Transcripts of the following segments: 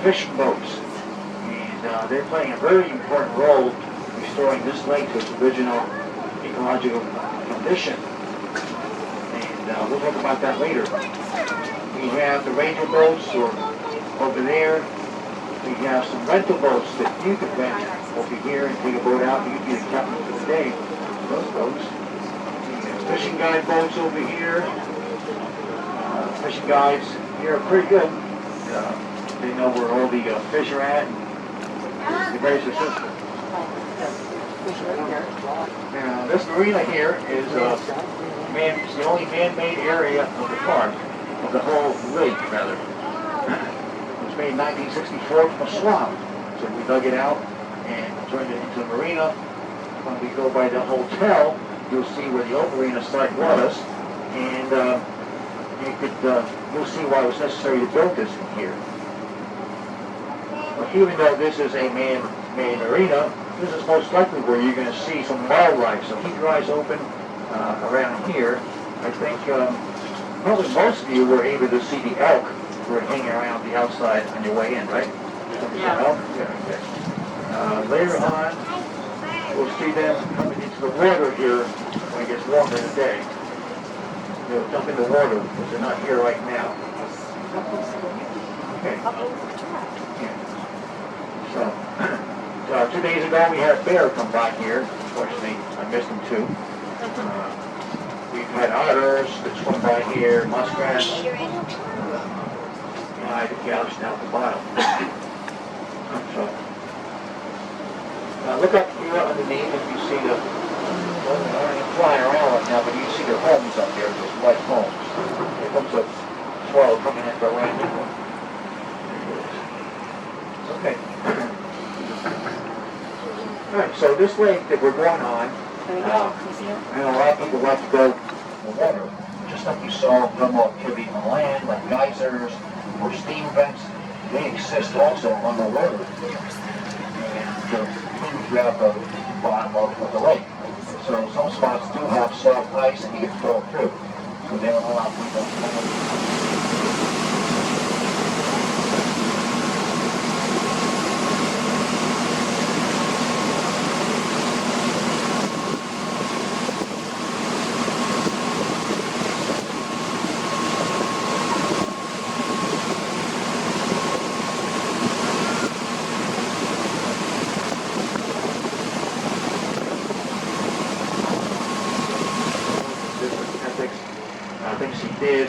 fishing boats, and they're playing a very important role in restoring this lake to its original ecological condition. And we'll talk about that later. We have the ranger boats over there. We have some rental boats that you could rent over here and take a boat out. You can be the captain for the day. Those boats. We have fishing guide boats over here. Fishing guides here are pretty good. They know where all the fish are at. They're very successful. Now, this marina here is it's the only man-made area of the park, of the whole lake, rather. It was made in 1964 from a swamp. So we dug it out and turned it into a marina. When we go by the hotel, you'll see where the old marina site was, and you'll see why it was necessary to build this from here. But even though this is a main marina, this is most likely where you're going to see some wildlife. So keep your eyes open around here. I think probably most of you were able to see the elk who are hanging around the outside on your way in, right? Yeah. Elk? Yeah, okay. Later on, we'll see them coming into the water here when it gets warmer in the day. They'll jump in the water because they're not here right now. Okay. Yeah. So 2 days ago we had a bear come by here. Unfortunately, I missed him too. We've had otters that swim by here, muskrats. I gouged out the bottom. So, look up here underneath and you see the, well, they're not even flying around right now, but you see the homes up there, those white homes. Here comes a swallow coming in for a landing. Okay. Alright, so this lake that we're going on, and a lot of people like to go in the water. Just like you saw thermal activity on land, like geysers or steam vents, they exist also underwater. And throughout the bottom of the lake. So some spots do have soft ice and you can throw through. So they don't allow people to things he did.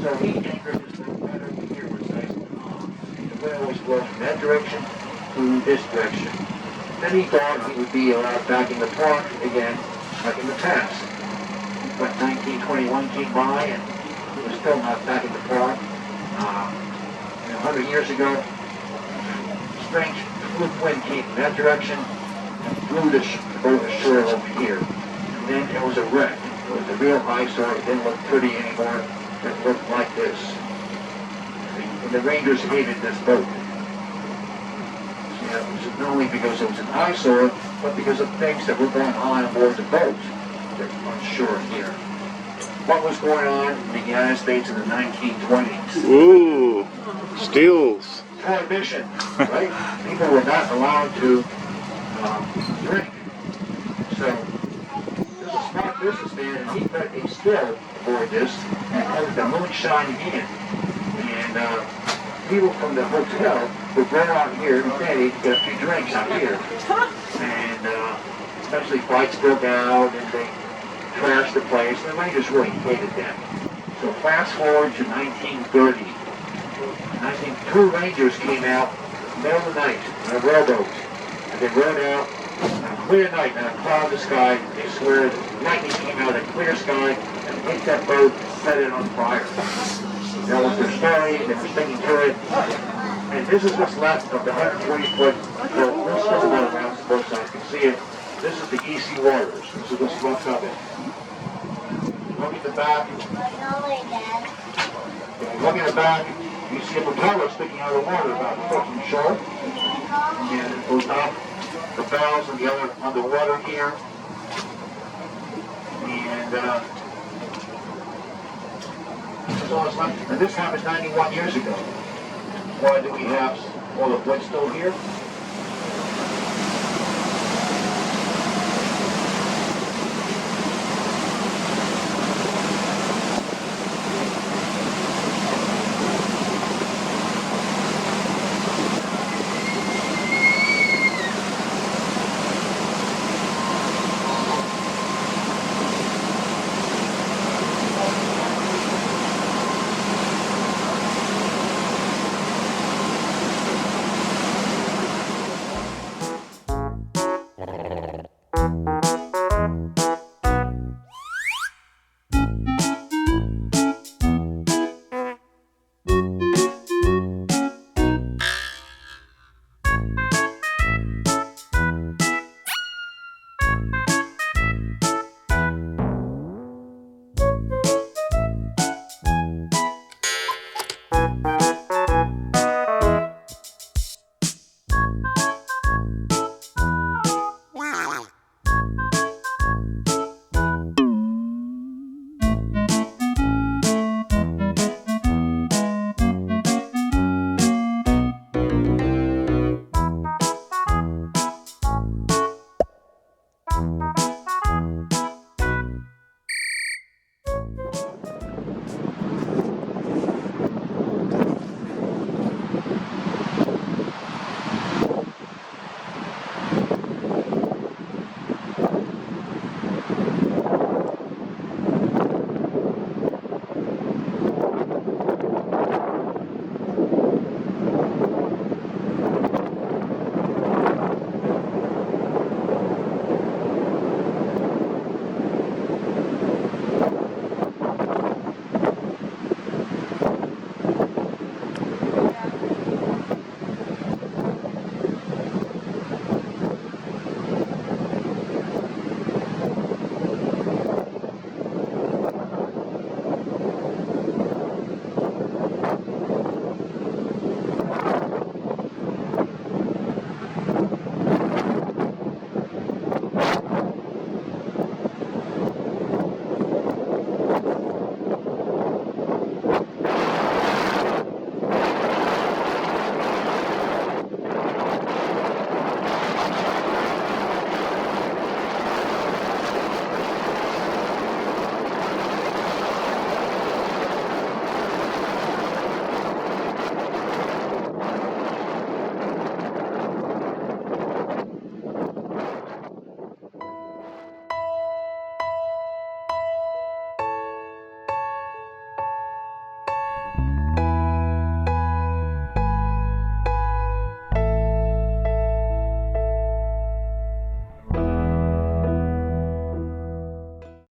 So he anchored this thing right over here where it's nice and calm. The wind always blows from that direction to this direction. Then he thought he would be allowed back in the park again, like in the past. But 1921 came by and he was still not back in the park. 100 years ago, strange wind came from that direction and blew the boat ashore over here. And then there was a wreck. It was a real eyesore. It didn't look pretty anymore. It looked like this. And the Rangers hated this boat. Yeah, it was not only because it was an eyesore, but because of things that were going on aboard the boat that were on shore here. What was going on in the United States in the 1920s? Ooh, steals. Prohibition, right? People were not allowed to drink. So smart businessman, and he put a still aboard this and called it the Moonshine Inn. And people from the hotel would go out here and pay to get a few drinks out here. And eventually fights broke out and they trashed the place. And the Rangers really hated them. So fast forward to 1930. And I think 2 Rangers came out in the middle of the night in a rowboat. And they rowed out on a clear night in a cloudless sky. They swear that lightning came out of a clear sky and hit that boat and set it on fire. That was their story. They were sticking to it. And this is what's left of the 120-foot boat. We're still not around so both sides can see it. This is the EC Waters. This is what's left of it. Look at the back. If you look at the back, you see a propeller sticking out of the water about a foot from shore. And it goes up. The bows and the other underwater here. And this is all that's left. And this happened 91 years ago. Why do we have all the wood still here?